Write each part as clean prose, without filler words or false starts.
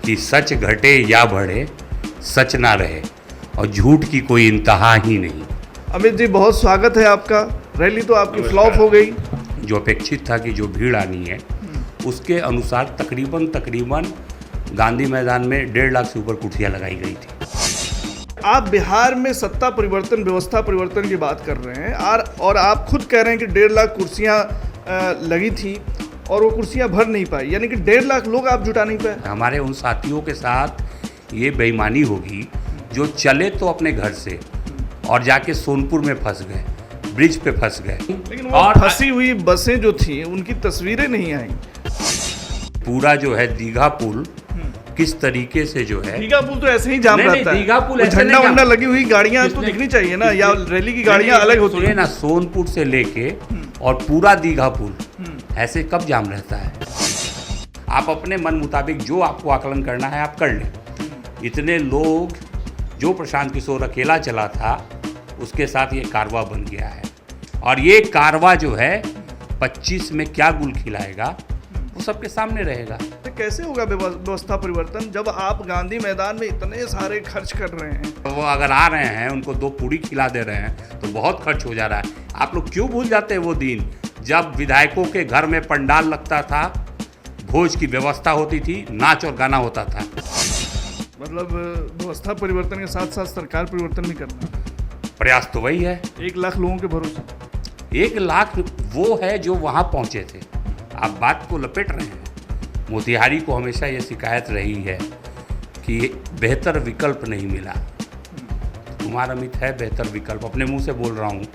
कि सच घटे या बढ़े, सच ना रहे और झूठ की कोई इंतहा ही नहीं। अमित जी, बहुत स्वागत है आपका। रैली तो आपकी फ्लॉप हो गई। जो अपेक्षित था कि जो भीड़ आनी है उसके अनुसार तकरीबन गांधी मैदान में 1.5 लाख से ऊपर कुर्सियाँ लगाई गई थी। आप बिहार में सत्ता परिवर्तन, व्यवस्था परिवर्तन की बात कर रहे हैं और आप खुद कह रहे हैं कि 1.5 लाख कुर्सियाँ लगी थी और वो कुर्सियाँ भर नहीं पाई, यानी कि 1.5 लाख लोग आप जुटा नहीं पाए। हमारे उन साथियों के साथ ये बेईमानी होगी जो चले तो अपने घर से और जाके सोनपुर में फंस गए, ब्रिज पे फंस गए। लेकिन वो फंसी हुई बसें जो थी उनकी तस्वीरें नहीं आई। पूरा जो है दीघा पुल किस तरीके से जो है, दीघा पुल तो ऐसे ही जाम रहता है। दीघा पुल झंडा वंडा लगी हुई गाड़ियां तो दिखनी चाहिए ना, या रैली की गाड़ियां अलग होती है ना। सोनपुर से लेके और पूरा दीघा पुल ऐसे कब जाम रहता है? आप अपने मन मुताबिक जो आपको आकलन करना है आप कर लें। इतने लोग, जो प्रशांत किशोर अकेला चला था उसके साथ ये कारवा बन गया है और ये कारवा जो है 25 में क्या गुल खिलाएगा वो सबके सामने रहेगा। तो कैसे होगा व्यवस्था परिवर्तन जब आप गांधी मैदान में इतने सारे खर्च कर रहे हैं? वो अगर आ रहे हैं उनको 2 पूड़ी खिला दे रहे हैं तो बहुत खर्च हो जा रहा है। आप लोग क्यों भूल जाते हैं वो दिन जब विधायकों के घर में पंडाल लगता था, भोज की व्यवस्था होती थी, नाच और गाना होता था। मतलब व्यवस्था परिवर्तन के साथ साथ सरकार परिवर्तन भी करना है। प्रयास तो वही है। 1 लाख लोगों के भरोसे। 1 लाख वो है जो वहाँ पहुँचे थे। आप बात को लपेट रहे हैं। मोतिहारी को हमेशा ये शिकायत रही है कि बेहतर विकल्प नहीं मिला। कुमार अमित है बेहतर विकल्प, अपने मुंह से बोल रहा हूँ।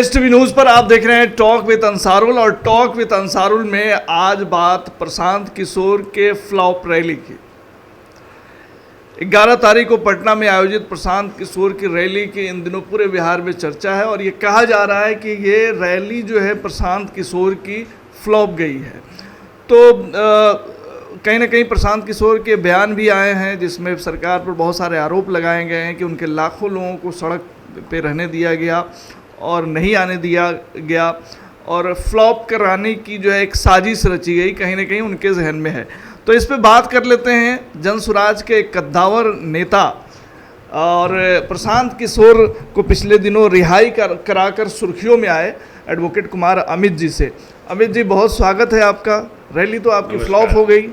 STV न्यूज़ पर आप देख रहे हैं टॉक विद अंसारुल, और टॉक विद अंसारुल में आज बात प्रशांत किशोर के फ्लॉप रैली की। 11 तारीख को पटना में आयोजित प्रशांत किशोर की रैली की इन दिनों पूरे बिहार में चर्चा है और ये कहा जा रहा है कि ये रैली जो है प्रशांत किशोर की फ्लॉप गई है। तो कहीं ना कहीं प्रशांत किशोर के बयान भी आए हैं जिसमें सरकार पर बहुत सारे आरोप लगाए गए हैं कि उनके लाखों लोगों को सड़क पे रहने दिया गया और नहीं आने दिया गया और फ्लॉप कराने की जो है एक साजिश रची गई, कहीं ना कहीं उनके जहन में है। तो इस पे बात कर लेते हैं जनसुराज के कद्दावर नेता और प्रशांत किशोर को पिछले दिनों रिहाई कराकर सुर्खियों में आए एडवोकेट कुमार अमित जी से। अमित जी, बहुत स्वागत है आपका। रैली तो आपकी फ्लॉप हो गई।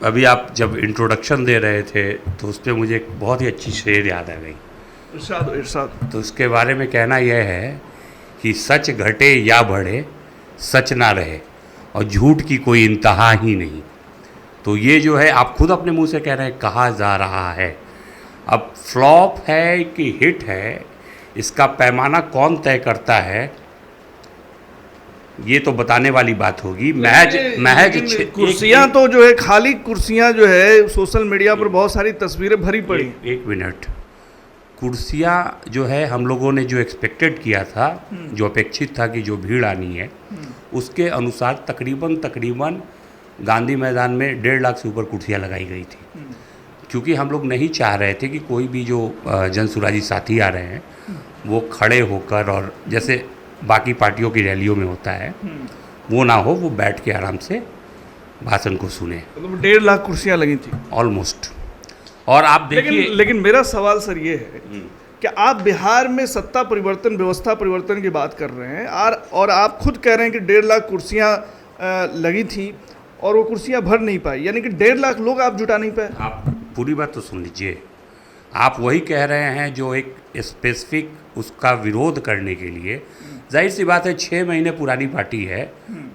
अभी आप जब इंट्रोडक्शन दे रहे थे तो उस पर मुझे एक बहुत ही अच्छी शेर याद आ गई। इरशाद। तो उसके बारे में कहना यह है कि सच घटे या बढ़े, सच ना रहे और झूठ की कोई इंतहा ही नहीं। तो ये जो है आप खुद अपने मुंह से कह रहे हैं, कहा जा रहा है। अब फ्लॉप है कि हिट है, इसका पैमाना कौन तय करता है ये तो बताने वाली बात होगी। महज कुर्सियां तो जो है, खाली कुर्सियां जो है सोशल मीडिया पर बहुत सारी तस्वीरें भरी पड़ी। एक मिनट, कुर्सियाँ जो है हम लोगों ने जो एक्सपेक्टेड किया था, जो अपेक्षित था कि जो भीड़ आनी है उसके अनुसार तकरीबन गांधी मैदान में 1.5 लाख से ऊपर कुर्सियाँ लगाई गई थी। क्योंकि हम लोग नहीं चाह रहे थे कि कोई भी जो जनसुराजी साथी आ रहे हैं वो खड़े होकर और जैसे बाकी पार्टियों की रैलियों में होता है वो ना हो, वो बैठ के आराम से भाषण को सुने। मतलब 1.5 लाख कुर्सियाँ लगी थी ऑलमोस्ट। और आप देखिए, लेकिन मेरा सवाल सर ये है कि आप बिहार में सत्ता परिवर्तन, व्यवस्था परिवर्तन की बात कर रहे हैं और आप खुद कह रहे हैं कि 1.5 लाख कुर्सियां लगी थी और वो कुर्सियां भर नहीं पाई, यानी कि 1.5 लाख लोग आप जुटा नहीं पाए। आप पूरी बात तो सुन लीजिए। आप वही कह रहे हैं जो एक स्पेसिफिक उसका विरोध करने के लिए, जाहिर सी बात है 6 महीने पुरानी पार्टी है,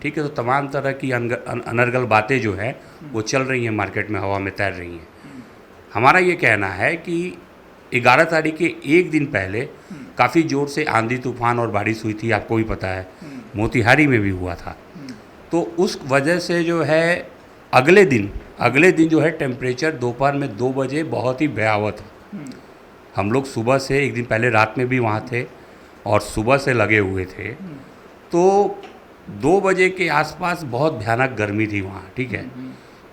ठीक है, तो तमाम तरह की अनर्गल बातें जो है वो चल रही हैं, मार्केट में हवा में तैर रही हैं। हमारा ये कहना है कि 11 तारीख के एक दिन पहले काफ़ी ज़ोर से आंधी तूफान और बारिश हुई थी, आपको भी पता है, मोतिहारी में भी हुआ था। तो उस वजह से जो है अगले दिन जो है टेम्परेचर दोपहर में 2 बजे बहुत ही भयावह था। हम लोग सुबह से, एक दिन पहले रात में भी वहाँ थे और सुबह से लगे हुए थे, तो 2 बजे के आसपास बहुत भयानक गर्मी थी वहाँ, ठीक है।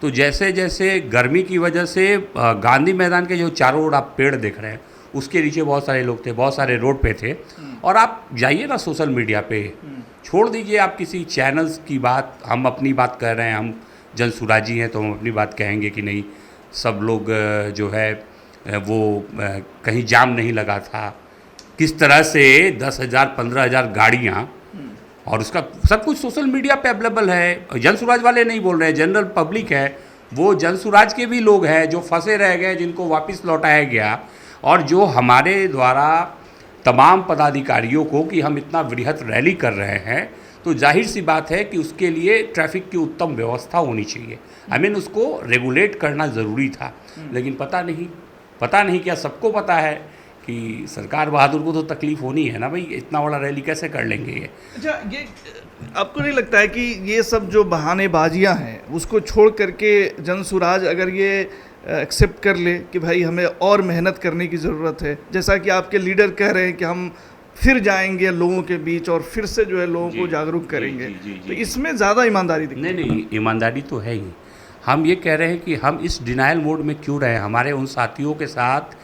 तो जैसे जैसे गर्मी की वजह से गांधी मैदान के जो चारों ओर आप पेड़ देख रहे हैं उसके नीचे बहुत सारे लोग थे, बहुत सारे रोड पे थे। और आप जाइए ना सोशल मीडिया पे, छोड़ दीजिए आप किसी चैनल्स की बात, हम अपनी बात कर रहे हैं, हम जनसुराजी हैं तो हम अपनी बात कहेंगे कि नहीं सब लोग जो है वो कहीं जाम नहीं लगा था, किस तरह से 10,000 15,000 गाड़ियाँ, और उसका सब कुछ सोशल मीडिया पे अवेलेबल है। जनसुराज वाले नहीं बोल रहे हैं, जनरल पब्लिक है, वो जनसुराज के भी लोग हैं जो फंसे रह गए, जिनको वापस लौटाया गया, और जो हमारे द्वारा तमाम पदाधिकारियों को कि हम इतना वृहत रैली कर रहे हैं, तो जाहिर सी बात है कि उसके लिए ट्रैफिक की उत्तम व्यवस्था होनी चाहिए। उसको रेगुलेट करना ज़रूरी था, लेकिन पता नहीं क्या सबको पता है कि सरकार बहादुर को तो तकलीफ होनी है ना भाई, इतना बड़ा रैली कैसे कर लेंगे ये। अच्छा, ये आपको नहीं लगता है कि ये सब जो बहानेबाजियां हैं उसको छोड़ करके जनसुराज अगर ये एक्सेप्ट कर ले कि भाई हमें और मेहनत करने की ज़रूरत है, जैसा कि आपके लीडर कह रहे हैं कि हम फिर जाएंगे लोगों के बीच और फिर से जो है लोगों को जागरूक करेंगे, तो इसमें ज़्यादा ईमानदारी दिखती है? नहीं, ईमानदारी तो है ही। हम ये कह रहे हैं कि हम इस डिनायल मोड में क्यों रहे। हमारे उन साथियों के साथ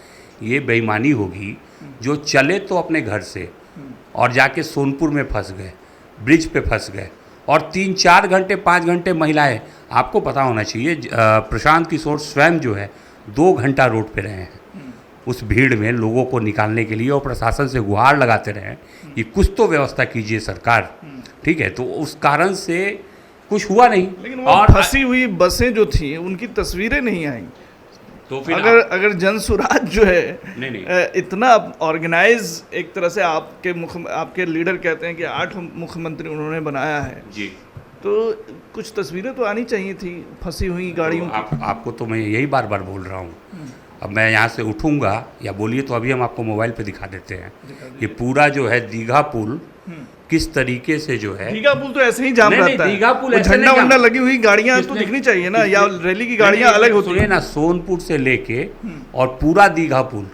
ये बेईमानी होगी जो चले तो अपने घर से और जाके सोनपुर में फंस गए, ब्रिज पे फंस गए, और 3-4 घंटे 5 घंटे महिलाएं, आपको पता होना चाहिए प्रशांत किशोर स्वयं जो है 2 घंटा रोड पे रहे हैं उस भीड़ में लोगों को निकालने के लिए, और प्रशासन से गुहार लगाते रहे कि कुछ तो व्यवस्था कीजिए सरकार, ठीक है। तो उस कारण से कुछ हुआ नहीं। लेकिन वो फंसी हुई बसें जो थी उनकी तस्वीरें नहीं आई, तो फिर अगर जनसुराज जो है नहीं। इतना ऑर्गेनाइज, एक तरह से आपके लीडर कहते हैं कि 8 मुख्यमंत्री उन्होंने बनाया है जी, तो कुछ तस्वीरें तो आनी चाहिए थी फंसी हुई गाड़ियों तो आपको तो मैं यही बार बार बोल रहा हूँ। अब मैं यहाँ से उठूँगा या बोलिए तो अभी हम आपको मोबाइल पे दिखा देते हैं। ये पूरा जो है दीघा पुल किस तरीके से जो है, दीघा पुल तो ऐसे ही जाम रहता है, दीघा पुल झंडा वंडा लगी हुई गाड़ियां तो दिखनी चाहिए ना, या रैली की गाड़ियां अलग होती है ना। सोनपुर से लेके और पूरा दीघा पुल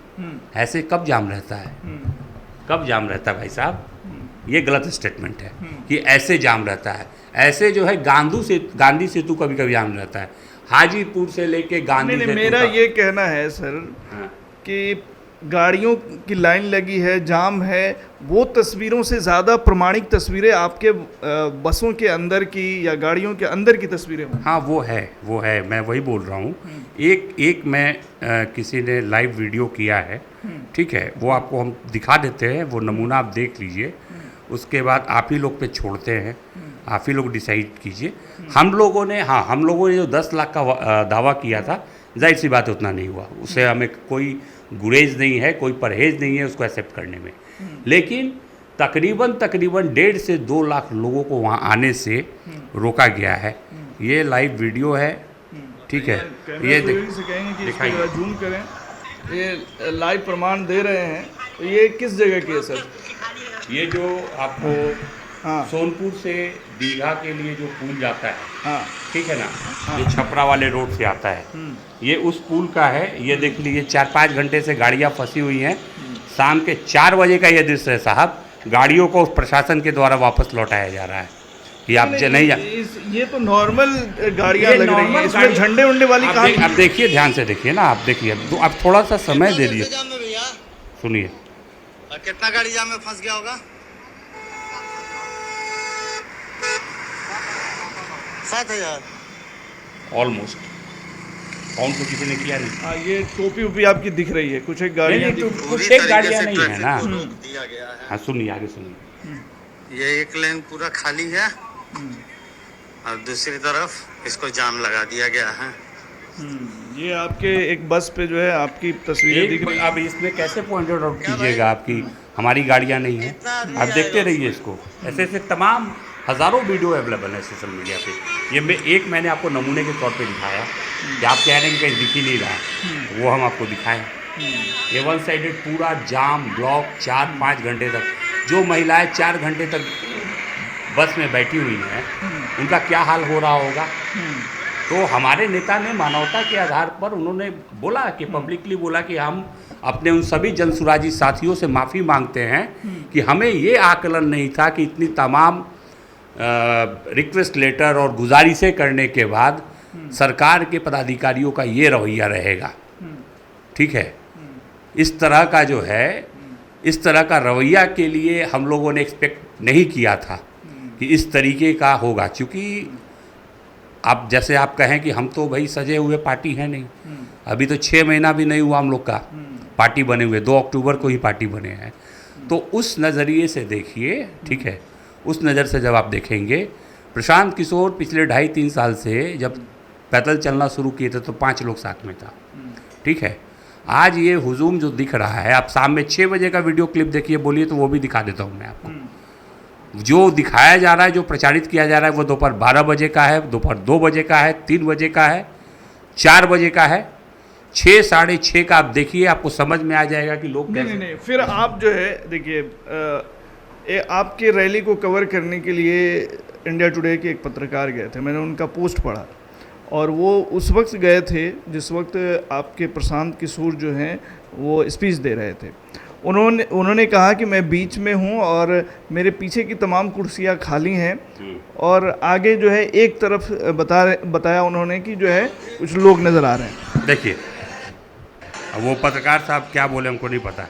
ऐसे कब जाम रहता है? कब जाम रहता है भाई साहब? ये गलत स्टेटमेंट है कि ऐसे जाम रहता है। ऐसे जो है गांधी सेतु कभी कभी जाम रहता है, हाजीपुर से लेके गांधी सेतु। मेरा ये कहना है सर कि गाड़ियों की लाइन लगी है, जाम है, वो तस्वीरों से ज़्यादा प्रमाणिक तस्वीरें आपके बसों के अंदर की या गाड़ियों के अंदर की तस्वीरें हों। हाँ वो है, मैं वही बोल रहा हूँ। एक मैं किसी ने लाइव वीडियो किया है, ठीक है, वो आपको हम दिखा देते हैं, वो नमूना आप देख लीजिए, उसके बाद आप ही लोग पे छोड़ते हैं, आप ही लोग डिसाइड कीजिए। हम लोगों ने जो 10 लाख का दावा किया था, जाहिर सी बात उतना नहीं हुआ, उससे हमें कोई गुरेज नहीं है, कोई परहेज नहीं है उसको एक्सेप्ट करने में, लेकिन तकरीबन 1.5 से 2 लाख लोगों को वहाँ आने से रोका गया है। ये लाइव वीडियो है, ठीक है, ये दिखाइए, जूम करें, ये लाइव प्रमाण दे रहे हैं। तो ये किस जगह की है सर? ये जो आपको सोनपुर से दीघा के लिए जो पुल जाता है, ठीक है ना, ये छपरा वाले रोड से आता है, ये उस पुल का है। ये देख लीजिए 4-5 घंटे से गाड़ियाँ फंसी हुई हैं। शाम के 4 बजे का ये दृश्य है साहब, गाड़ियों को प्रशासन के द्वारा वापस लौटाया जा रहा है। ये आप ये तो नॉर्मल गाड़ियाँ लग रही हैं, इसमें झंडे उंडे वाली कहाँ? आप देखिए, ध्यान से देखिए ना, आप देखिए, तो आप थोड़ा सा समय दे दिए, सुनिए। कितना गाड़ी जाम में फंस गया होगा? 7,000 ऑलमोस्ट। काउंट तो किसी ने किया नहीं। हाँ, ये टोपी वोपी आपकी दिख रही है, कुछ एक गाड़ियाँ कुछ एक गाड़ियाँ नहीं है ना। दिया गया है। हाँ सुनिए, आगे सुनिए। ये एक लेन पूरा खाली है और दूसरी तरफ इसको जाम लगा दिया गया है। ये आपके एक बस पे जो है आपकी तस्वीरें दिख रही है। अब इसमें कैसे पॉइंट आउट कीजिएगा आपकी हमारी गाड़ियाँ नहीं है? आप देखते रहिए इसको, ऐसे ऐसे तमाम हज़ारों वीडियो अवेलेबल है सोशल मीडिया पे। ये मैंने आपको नमूने के तौर पे दिखाया कि आप कह रहे हैं कि कहीं दिख ही नहीं रहा, वो हम आपको दिखाएं। ये 1 साइडेड पूरा जाम ब्लॉक 4-5 घंटे तक, जो महिलाएं 4 घंटे तक बस में बैठी हुई हैं, उनका क्या हाल हो रहा होगा। तो हमारे नेता ने मानवता के आधार पर उन्होंने बोला कि पब्लिकली बोला कि हम अपने उन सभी जनसुराजी साथियों से माफ़ी मांगते हैं कि हमें ये आकलन नहीं था कि इतनी तमाम रिक्वेस्ट लेटर और गुजारिशें करने के बाद सरकार के पदाधिकारियों का ये रवैया रहेगा। ठीक है, इस तरह का जो है, इस तरह का रवैया के लिए हम लोगों ने एक्सपेक्ट नहीं किया था। कि इस तरीके का होगा, क्योंकि अब जैसे आप कहें कि हम तो भाई सजे हुए पार्टी है नहीं, अभी तो 6 महीना भी नहीं हुआ हम लोग का पार्टी बने हुए, 2 अक्टूबर को ही पार्टी बने हैं। तो उस नज़रिए से देखिए, ठीक है, उस नज़र से जब आप देखेंगे, प्रशांत किशोर पिछले 2.5-3 साल से जब पैदल चलना शुरू किए थे तो 5 लोग साथ में था, ठीक है। आज ये हुजूम जो दिख रहा है, आप शाम में 6 बजे का वीडियो क्लिप देखिए, बोलिए तो वो भी दिखा देता हूँ मैं आपको। जो दिखाया जा रहा है, जो प्रचारित किया जा रहा है, वो दोपहर 12 बजे का है, दोपहर 2 बजे का है, 3 बजे का है, 4 बजे का है, 6, 6:30 का आप देखिए, आपको समझ में आ जाएगा कि लोग नहीं, फिर आप जो है देखिए, आपके रैली को कवर करने के लिए इंडिया टुडे के एक पत्रकार गए थे, मैंने उनका पोस्ट पढ़ा, और वो उस वक्त गए थे जिस वक्त आपके प्रशांत किशोर जो हैं वो स्पीच दे रहे थे। उन्होंने कहा कि मैं बीच में हूँ और मेरे पीछे की तमाम कुर्सियाँ खाली हैं, और आगे जो है एक तरफ बताया उन्होंने कि जो है कुछ लोग नज़र आ रहे हैं। देखिए, वो पत्रकार साहब क्या बोले हमको नहीं पता।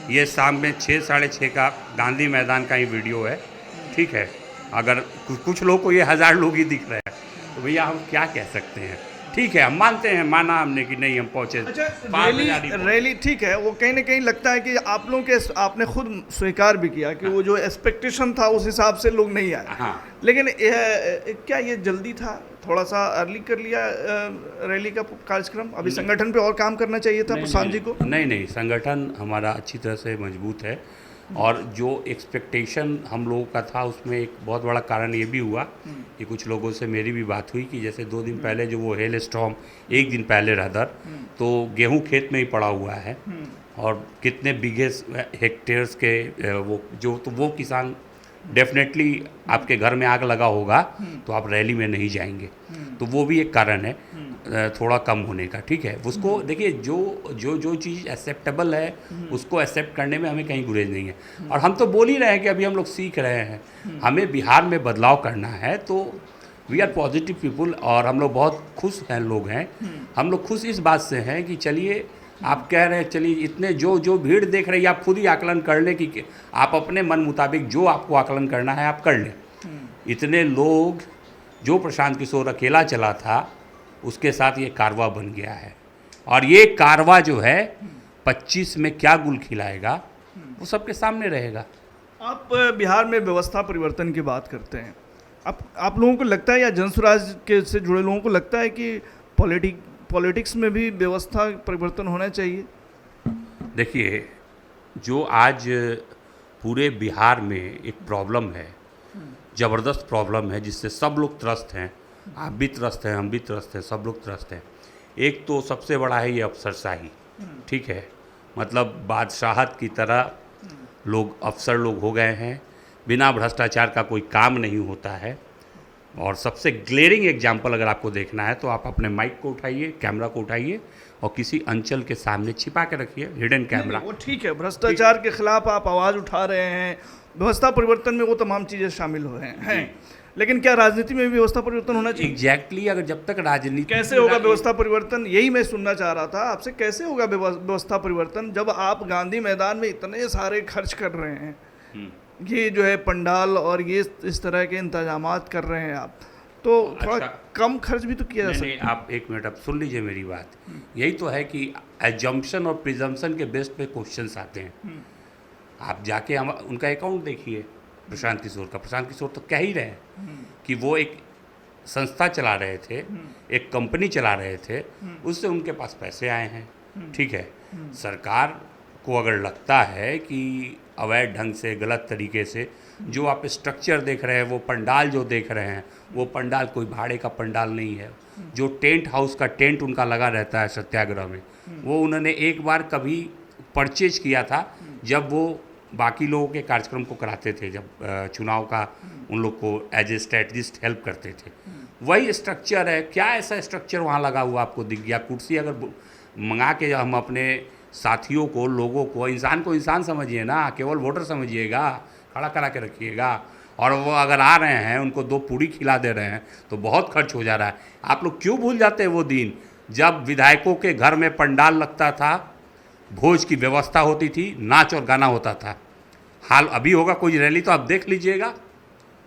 ये शाम में 6, 6:30 का गांधी मैदान का ही वीडियो है, ठीक है। अगर कुछ लोग को ये 1000 लोग ही दिख रहे हैं तो भैया हम क्या कह सकते हैं, ठीक है, हम मानते हैं, माना हमने कि नहीं हम पहुँचे। अच्छा, रैली ठीक है, वो कहीं ना कहीं लगता है कि आप लोगों के, आपने खुद स्वीकार भी किया कि वो जो एक्सपेक्टेशन था उस हिसाब से लोग नहीं आए। हाँ। लेकिन क्या ये जल्दी था, थोड़ा सा अर्ली कर लिया रैली का कार्यक्रम? अभी संगठन पे और काम करना चाहिए था प्रशांत जी को। नहीं, संगठन हमारा अच्छी तरह से मजबूत है, और जो एक्सपेक्टेशन हम लोगों का था उसमें एक बहुत बड़ा कारण ये भी हुआ कि कुछ लोगों से मेरी भी बात हुई कि जैसे 2 दिन पहले जो वो हेल स्टॉर्म, 1 दिन पहले रादर, तो गेहूं खेत में ही पड़ा हुआ है, और कितने बीघे हेक्टेयर्स के वो किसान डेफिनेटली आपके घर में आग लगा होगा तो आप रैली में नहीं जाएंगे, तो वो भी एक कारण है थोड़ा कम होने का, ठीक है। उसको देखिए, जो चीज़ एक्सेप्टेबल है उसको एक्सेप्ट करने में हमें कहीं गुरेज नहीं है, और हम तो बोल ही रहे हैं कि अभी हम लोग सीख रहे हैं, हमें बिहार में बदलाव करना है, तो वी आर पॉजिटिव पीपुल, और हम लोग बहुत खुश हैं, लोग हैं, हम लोग खुश इस बात से हैं कि चलिए, आप कह रहे हैं चलिए, इतने जो भीड़ देख रही है, आप खुद ही आकलन कर लें कि आप अपने मन मुताबिक जो आपको आकलन करना है आप कर लें। इतने लोग, जो प्रशांत किशोर अकेला चला था उसके साथ ये कारवा बन गया है, और ये कारवा जो है 25 में क्या गुल खिलाएगा वो सबके सामने रहेगा। आप बिहार में व्यवस्था परिवर्तन की बात करते हैं, आप लोगों को लगता है, या जनसुराज के से जुड़े लोगों को लगता है कि पॉलिटिक्स में भी व्यवस्था परिवर्तन होना चाहिए? देखिए, जो आज पूरे बिहार में एक प्रॉब्लम है, ज़बरदस्त प्रॉब्लम है, जिससे सब लोग त्रस्त हैं, आप भी त्रस्त हैं, हम भी त्रस्त हैं, सब लोग त्रस्त हैं। एक तो सबसे बड़ा है ये अफसरशाही, ठीक है, मतलब बादशाहत की तरह अफसर लोग हो गए हैं, बिना भ्रष्टाचार का कोई काम नहीं होता है। और सबसे ग्लेरिंग एग्जाम्पल अगर आपको देखना है तो आप अपने माइक को उठाइए, कैमरा को उठाइए और किसी अंचल के सामने छिपा के रखिए, हिडन कैमरा। वो ठीक है, भ्रष्टाचार के खिलाफ आप आवाज़ उठा रहे हैं, व्यवस्था परिवर्तन में वो तमाम चीज़ें शामिल हो रहे हैं, लेकिन क्या राजनीति में भी व्यवस्था परिवर्तन होना चाहिए? एग्जैक्टली, अगर जब तक राजनीति, कैसे होगा व्यवस्था परिवर्तन, यही मैं सुनना चाह रहा था आपसे, कैसे होगा व्यवस्था परिवर्तन जब आप गांधी मैदान में इतने सारे खर्च कर रहे हैं, ये जो है पंडाल और ये इस तरह के इंतजामात कर रहे हैं आप, तो थोड़ा कम खर्च भी तो किया जा सकता है। आप 1 मिनट अब सुन लीजिए मेरी बात। यही तो है कि एजम्पशन और प्रिजम्पशन के बेस पे क्वेश्चंस आते हैं। आप जाके उनका अकाउंट देखिए प्रशांत किशोर का। प्रशांत किशोर तो कह ही रहे हैं कि वो एक संस्था चला रहे थे, एक कंपनी चला रहे थे, उससे उनके पास पैसे आए हैं, ठीक है। सरकार को अगर लगता है कि अवैध ढंग से, गलत तरीके से जो आप स्ट्रक्चर देख रहे हैं, वो पंडाल जो देख रहे हैं, वो पंडाल कोई भाड़े का पंडाल नहीं है। जो टेंट हाउस का टेंट उनका लगा रहता है सत्याग्रह में, वो उन्होंने एक बार कभी परचेज किया था जब वो बाकी लोगों के कार्यक्रम को कराते थे, जब चुनाव का उन लोग को एज ए स्ट्रेटजिस्ट हेल्प करते थे। वही स्ट्रक्चर है। क्या ऐसा स्ट्रक्चर वहाँ लगा हुआ आपको दिख गया? कुर्सी अगर मंगा के हम अपने साथियों को, लोगों को, इंसान को इंसान समझिए ना, केवल वोटर समझिएगा, खड़ा करा के रखिएगा। और वो अगर आ रहे हैं, उनको 2 पूड़ी खिला दे रहे हैं तो बहुत खर्च हो जा रहा है। आप लोग क्यों भूल जाते हैं वो दिन जब विधायकों के घर में पंडाल लगता था, भोज की व्यवस्था होती थी, नाच और गाना होता था। हाल अभी होगा कोई रैली तो आप देख लीजिएगा,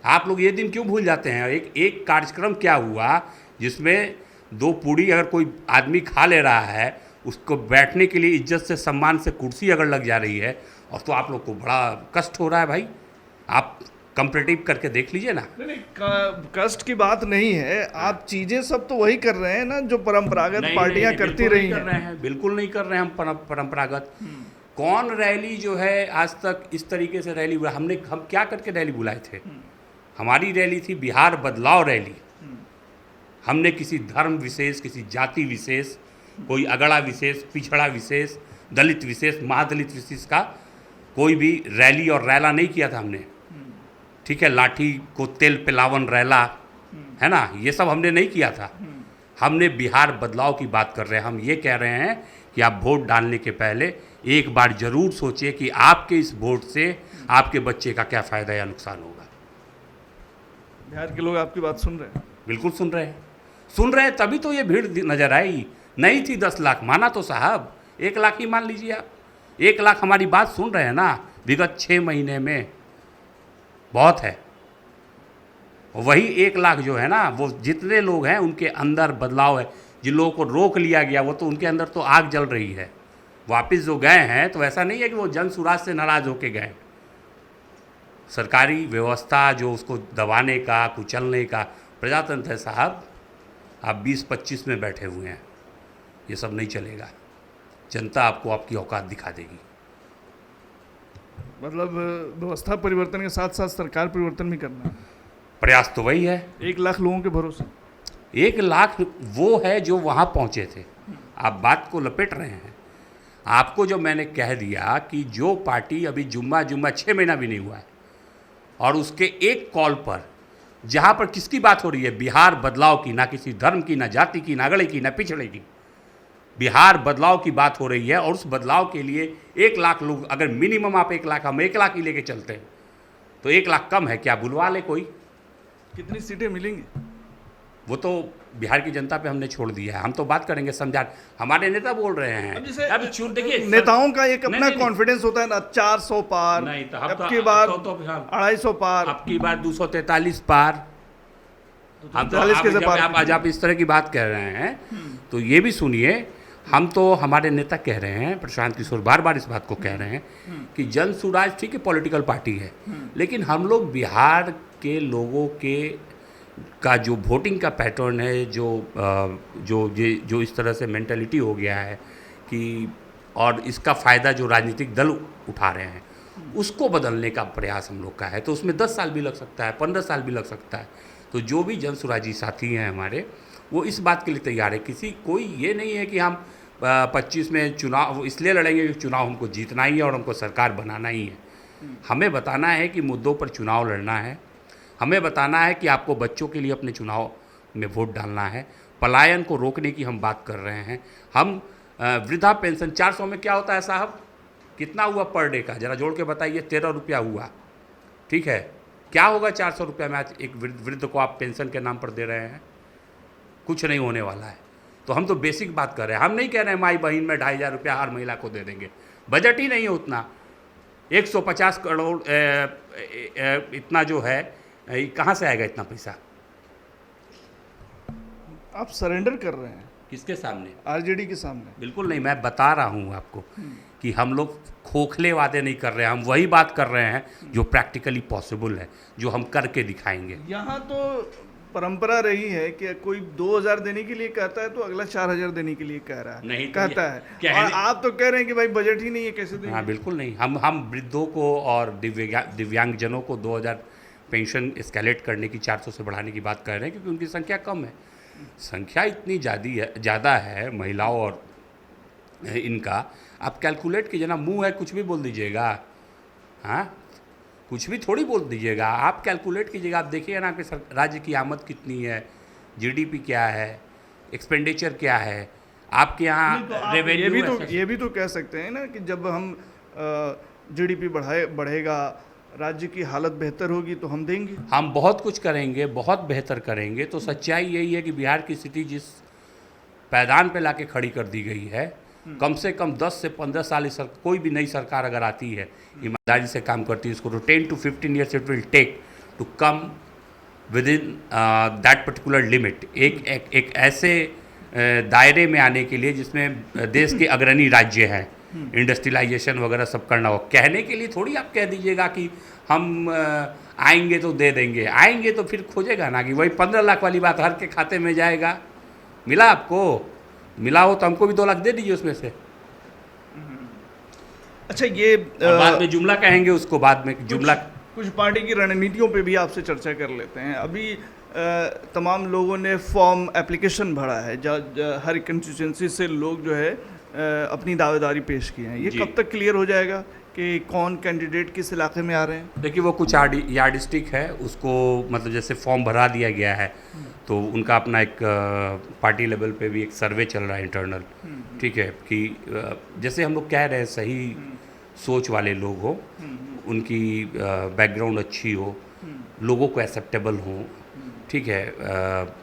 आप लोग ये दिन क्यों भूल जाते हैं? एक एक कार्यक्रम क्या हुआ जिसमें 2 पूड़ी अगर कोई आदमी खा ले रहा है, उसको बैठने के लिए इज्जत से सम्मान से कुर्सी अगर लग जा रही है, और तो आप लोग को बड़ा कष्ट हो रहा है भाई। आप कंपेरेटिव करके देख लीजिए ना। नहीं, कष्ट की बात नहीं है, आप चीजें सब तो वही कर रहे हैं ना जो परंपरागत पार्टियां करती रही हैं। बिल्कुल नहीं कर रहे हैं हम परंपरागत। कौन रैली जो है आज तक इस तरीके से रैली हुआ? हम क्या करके रैली बुलाए थे? हमारी रैली थी बिहार बदलाव रैली। हमने किसी धर्म विशेष, किसी जाति विशेष, कोई अगड़ा विशेष, पिछड़ा विशेष, दलित विशेष, महादलित विशेष का कोई भी रैली और रैला नहीं किया था हमने। ठीक है, लाठी को तेल पिलावन रैला, है ना, ये सब हमने नहीं किया था। हमने बिहार बदलाव की बात कर रहे हैं। हम ये कह रहे हैं कि आप वोट डालने के पहले एक बार जरूर सोचिए कि आपके इस वोट से आपके बच्चे का क्या फ़ायदा या नुकसान होगा। बिहार के लोग आपकी बात सुन रहे हैं? बिल्कुल सुन रहे हैं, तभी तो ये भीड़ नजर आई। नहीं थी 10 लाख, माना तो साहब 1 लाख ही मान लीजिए आप। 1 लाख हमारी बात सुन रहे हैं ना विगत 6 महीने में, बहुत है। वही 1 लाख जो है ना, वो जितने लोग हैं उनके अंदर बदलाव है। जिन लोगों को रोक लिया गया वो तो उनके अंदर तो आग जल रही है। वापस जो गए हैं तो ऐसा नहीं है कि वो जन सुराज से नाराज़ होके गए। सरकारी व्यवस्था जो उसको दबाने का, कुचलने का प्रजातंत्र है साहब। आप 20-25 में बैठे हुए हैं, ये सब नहीं चलेगा। जनता आपको आपकी औकात दिखा देगी। मतलब व्यवस्था परिवर्तन के साथ साथ सरकार परिवर्तन भी करना है। प्रयास तो वही है। 1 लाख लोगों के भरोसे 1 लाख वो है जो वहाँ पहुँचे थे। आप बात को लपेट रहे हैं। आपको जो मैंने कह दिया कि जो पार्टी अभी जुम्मा 6 महीना भी नहीं हुआ है, और उसके एक कॉल पर जहाँ पर किसकी बात हो रही है? बिहार बदलाव की, ना किसी धर्म की, ना जाति की, ना अगड़े की, ना पिछड़े की। बिहार बदलाव की बात हो रही है, और उस बदलाव के लिए 1 लाख लोग, अगर मिनिमम आप 1 लाख, हम 1 लाख ही लेके चलते हैं तो 1 लाख कम है क्या? बुलवा ले कोई। कितनी सीटें मिलेंगी वो तो बिहार की जनता पे हमने छोड़ दिया है। हम तो बात करेंगे, समझा। हमारे नेता बोल रहे हैं। अब देखिए, नेताओं का एक अपना कॉन्फिडेंस होता है ना, 400 पार, नहीं तो अब की बार 250 पार, अब की बार 243 पार। हम तो आप इस तरह की बात कह रहे हैं तो ये भी सुनिए। हम तो, हमारे नेता कह रहे हैं, प्रशांत किशोर बार बार इस बात को कह रहे हैं कि जन सुराज ठीक है पॉलिटिकल पार्टी है, लेकिन हम लोग बिहार के लोगों के का जो वोटिंग का पैटर्न है, जो इस तरह से मेंटालिटी हो गया है कि, और इसका फ़ायदा जो राजनीतिक दल उठा रहे हैं, उसको बदलने का प्रयास हम लोग का है। तो उसमें 10 साल भी लग सकता है, 15 साल भी लग सकता है। तो जो भी जन सुराजी साथी हैं हमारे, वो इस बात के लिए तैयार है। कोई ये नहीं है कि हम 25 में चुनाव इसलिए लड़ेंगे कि चुनाव हमको जीतना ही है और हमको सरकार बनाना ही है। हमें बताना है कि मुद्दों पर चुनाव लड़ना है। हमें बताना है कि आपको बच्चों के लिए अपने चुनाव में वोट डालना है। पलायन को रोकने की हम बात कर रहे हैं। हम वृद्धा पेंशन 400 में क्या होता है साहब? कितना हुआ पर डे का? ज़रा जोड़ के बताइए। 13 रुपया हुआ, ठीक है। क्या होगा 400 रुपया में आज एक वृद्ध को आप पेंशन के नाम पर दे रहे हैं? कुछ नहीं होने वाला है। तो हम तो बेसिक बात कर रहे हैं। हम नहीं कह रहे हैं माई बहन में 2500 रुपया हर महिला को दे देंगे। बजट ही नहीं है उतना। 150 करोड़ इतना जो है, कहाँ से आएगा इतना पैसा? आप सरेंडर कर रहे हैं किसके सामने? आरजेडी के सामने। बिल्कुल नहीं, मैं बता रहा हूँ आपको कि हम लोग खोखले वादे नहीं कर रहे हैं। हम वही बात कर रहे हैं जो प्रैक्टिकली पॉसिबल है, जो हम करके दिखाएंगे। यहाँ तो परंपरा रही है कि कोई 2000 देने के लिए कहता है तो अगला 4000 देने के लिए कह रहा है, नहीं कहता है। और आप तो कह रहे हैं कि भाई बजट ही नहीं है, कैसे देंगे? हाँ बिल्कुल नहीं। हम वृद्धों को और दिव्यांगजनों को 2000 पेंशन एस्केलेट करने की, 400 से बढ़ाने की बात कर रहे हैं, क्योंकि उनकी संख्या कम है। संख्या इतनी ज़्यादा है महिलाओं और इनका, आप कैलकुलेट कीजिए ना। मुंह है कुछ भी बोल दीजिएगा, हाँ, कुछ भी थोड़ी बोल दीजिएगा। आप कैलकुलेट कीजिएगा, आप देखिएगा ना कि राज्य की आमद कितनी है, जीडीपी क्या है, एक्सपेंडिचर क्या है आपके यहाँ, रेवेन्यू। ये भी तो कह सकते हैं ना कि जब हम जीडीपी बढ़ेगा, राज्य की हालत बेहतर होगी तो हम देंगे। हम बहुत कुछ करेंगे, बहुत बेहतर करेंगे। तो सच्चाई यही है कि बिहार की स्थिति जिस पैदान पे लाके खड़ी कर दी गई है, कम से कम 10 से 15 साल कोई भी नई सरकार अगर आती है, ईमानदारी से काम करती है, इसको तो 10 to 15 years it will take to come within that particular limit, एक ऐसे दायरे में आने के लिए जिसमें देश के अग्रणी राज्य हैं, इंडस्ट्रियलाइजेशन वगैरह सब करना हो। कहने के लिए थोड़ी आप कह दीजिएगा कि हम आएंगे तो दे देंगे, आएंगे तो फिर खोजेगा ना कि वही 15 लाख वाली बात, हर के खाते में जाएगा। मिला आपको, मिला हो तो हमको भी 2 लाख दे दीजिए उसमें से। अच्छा, ये और बाद में जुमला कहेंगे उसको, बाद में जुमला। कुछ पार्टी की रणनीतियों पे भी आपसे चर्चा कर लेते हैं। अभी तमाम लोगों ने फॉर्म एप्लीकेशन भरा है, हर कंस्टिट्यूंसी से लोग जो है अपनी दावेदारी पेश की हैं। ये जी। कब तक क्लियर हो जाएगा कि कौन कैंडिडेट किस इलाके में आ रहे हैं? देखिए, वो कुछ यार्डिस्टिक है, उसको मतलब जैसे फॉर्म भरा दिया गया है तो उनका अपना एक पार्टी लेवल पे भी एक सर्वे चल रहा है इंटरनल, ठीक है, कि जैसे हम लोग कह रहे हैं सही सोच वाले लोग हो, उनकी बैकग्राउंड अच्छी हो, लोगों को एक्सेप्टेबल हो, ठीक है,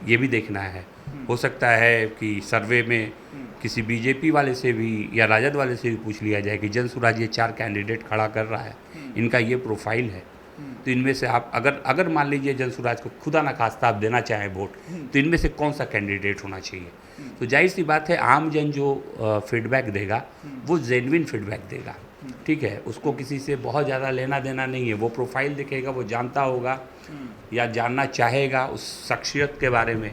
ये भी देखना है। हो सकता है कि सर्वे में किसी बीजेपी वाले से भी या राजद वाले से भी पूछ लिया जाए कि जनसुराज ये 4 कैंडिडेट खड़ा कर रहा है, इनका ये प्रोफाइल है, तो इनमें से आप अगर मान लीजिए जनसुराज को खुदा ना खास्ता आप देना चाहें वोट, तो इनमें से कौन सा कैंडिडेट होना चाहिए। तो जाहिर सी बात है, आम जन जो फीडबैक देगा वो जेन्युइन फीडबैक देगा, ठीक है, उसको किसी से बहुत ज़्यादा लेना देना नहीं है। वो प्रोफाइल दिखेगा, वो जानता होगा या जानना चाहेगा उस शख्सियत के बारे में,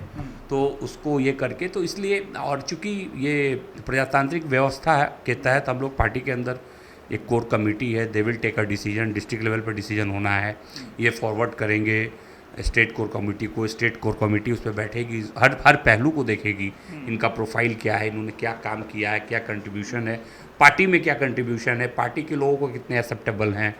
तो उसको ये करके, तो इसलिए, और चूँकि ये प्रजातांत्रिक व्यवस्था के तहत हम लोग पार्टी के अंदर एक कोर कमेटी है, they will take a decision, district level पर डिसीजन होना है, ये फॉरवर्ड करेंगे स्टेट कोर कमेटी को, स्टेट कोर कमेटी उस पर बैठेगी, हर पहलू को देखेगी, इनका प्रोफाइल क्या है, इन्होंने क्या काम किया है, क्या कंट्रीब्यूशन है, पार्टी में क्या कंट्रीब्यूशन है, पार्टी के लोगों को कितने एक्सेप्टेबल हैं,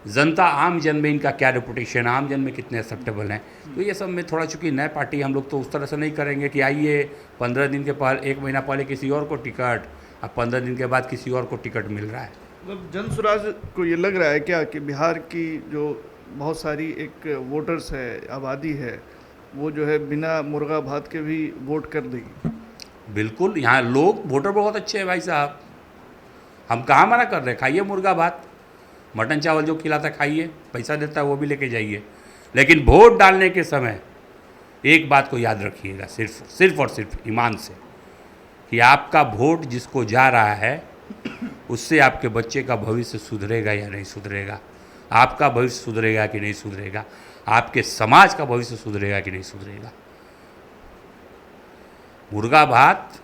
जनता आम जन में इनका क्या रेपुटेशन, आम जन में कितने एक्सेप्टेबल हैं। तो ये सब में थोड़ा, चूँकि नए पार्टी हम लोग तो उस तरह से नहीं करेंगे कि आइए 15 दिन के पहले, 1 महीना पहले किसी और को टिकट, अब 15 दिन के बाद किसी और को टिकट मिल रहा है। मतलब जनसुराज को ये लग रहा है क्या कि बिहार की जो बहुत सारी एक वोटर्स है, आबादी है, वो जो है बिना मुर्गा भात के भी वोट कर देगी? बिल्कुल, यहाँ लोग वोटर बहुत अच्छे हैं भाई साहब, हम कहाँ मना कर रहे हैं, खाइए मुर्गा भात, मटन चावल जो खिलाता खाइए, पैसा देता है वो भी लेके जाइए, लेकिन वोट डालने के समय एक बात को याद रखिएगा, सिर्फ और सिर्फ ईमान से, कि आपका वोट जिसको जा रहा है उससे आपके बच्चे का भविष्य सुधरेगा या नहीं सुधरेगा, आपका भविष्य सुधरेगा कि नहीं सुधरेगा, आपके समाज का भविष्य सुधरेगा कि नहीं सुधरेगा। मुर्गा भात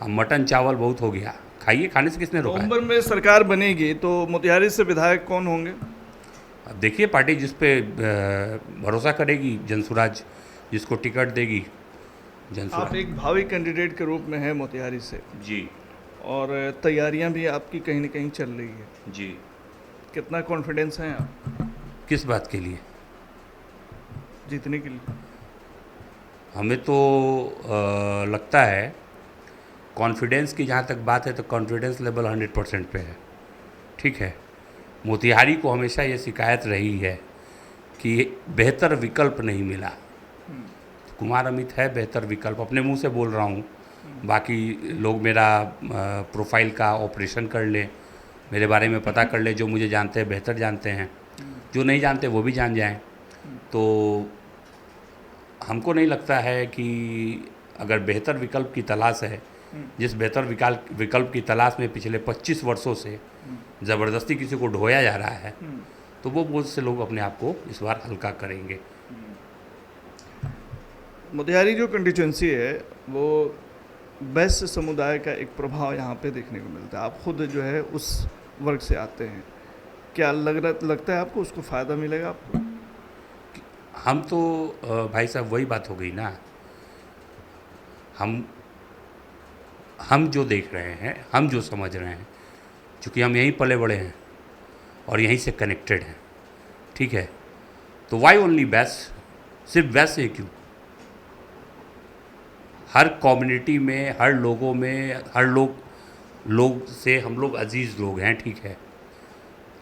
और मटन चावल बहुत हो गया, खाइए, खाने से किसने रोका है? नवंबर में सरकार बनेगी तो मोतिहारी से विधायक कौन होंगे? अब देखिए, पार्टी जिस पे भरोसा करेगी, जनसुराज जिसको टिकट देगी, आप जनसुराज। एक भावी कैंडिडेट के रूप में हैं मोतिहारी से, जी और तैयारियां भी आपकी कहीं ना कहीं चल रही है, जी। कितना कॉन्फिडेंस है आप किस बात के लिए? जीतने के लिए? हमें तो लगता है, कॉन्फिडेंस की जहाँ तक बात है तो कॉन्फिडेंस लेवल 100% पे है, ठीक है। मोतिहारी को हमेशा ये शिकायत रही है कि बेहतर विकल्प नहीं मिला। कुमार अमित है बेहतर विकल्प, अपने मुंह से बोल रहा हूँ, बाकी लोग मेरा प्रोफाइल का ऑपरेशन कर ले, मेरे बारे में पता कर ले, जो मुझे जानते हैं बेहतर जानते हैं, जो नहीं जानते वो भी जान जाएं। तो हमको नहीं लगता है कि अगर बेहतर विकल्प की तलाश है, जिस बेहतर विकल्प की तलाश में पिछले 25 वर्षों से ज़बरदस्ती किसी को ढोया जा रहा है, तो वो बहुत से लोग अपने आप को इस बार हल्का करेंगे। मोतिहारी जो कंस्टिट्यूंसी है वो वैश्य समुदाय का एक प्रभाव यहाँ पे देखने को मिलता है। आप खुद जो है उस वर्ग से आते हैं, क्या लगता है आपको उसको फ़ायदा मिलेगा आपको? हम तो भाई साहब वही बात हो गई ना, हम जो देख रहे हैं, हम जो समझ रहे हैं, चूँकि हम यहीं पले बड़े हैं और यहीं से कनेक्टेड हैं, ठीक है, तो वाई ओनली वैश्य, सिर्फ वैश्य क्यों? हर कम्युनिटी में, हर लोगों में, हर लोग से हम लोग अजीज़ लोग हैं, ठीक है।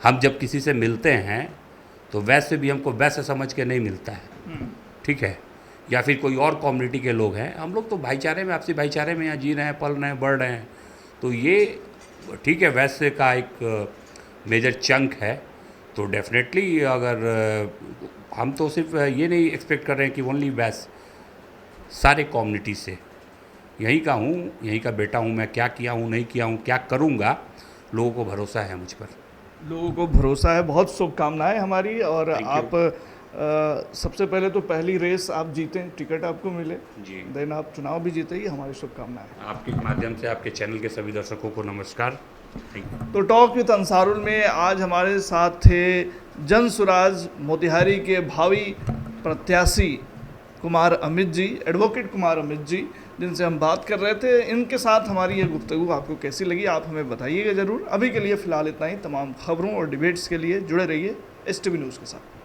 हम जब किसी से मिलते हैं तो वैसे भी हमको वैसे समझ के नहीं मिलता है, ठीक है, या फिर कोई और कम्युनिटी के लोग हैं, हम लोग तो भाईचारे में, आपसी भाईचारे में यहाँ जी रहे हैं, पल रहे हैं, बढ़ रहे हैं, तो ये ठीक है, वैसे का एक मेजर चंक है, तो डेफिनेटली अगर हम तो सिर्फ ये नहीं एक्सपेक्ट कर रहे हैं कि ओनली वैस, सारे कम्युनिटी से, यहीं का हूँ, यहीं का बेटा हूँ, मैं क्या किया हूँ नहीं किया हूँ क्या करूँगा, लोगों को भरोसा है मुझ पर। लोगों को भरोसा है, बहुत शुभकामनाएं हमारी। और आप सबसे पहले तो पहली रेस आप जीतें, टिकट आपको मिले जी, देन आप चुनाव भी जीते, ही हमारी शुभकामनाएं। आपके माध्यम से आपके चैनल के सभी दर्शकों को नमस्कार। Thank you. तो टॉक विद अंसारुल में आज हमारे साथ थे जन सुराज मोतिहारी के भावी प्रत्याशी कुमार अमित जी, एडवोकेट कुमार अमित जी, जिनसे हम बात कर रहे थे। इनके साथ हमारी ये गुफ्तगू आपको कैसी लगी आप हमें बताइएगा ज़रूर। अभी के लिए फ़िलहाल इतना ही। तमाम खबरों और डिबेट्स के लिए जुड़े रहिए STV न्यूज़ के साथ।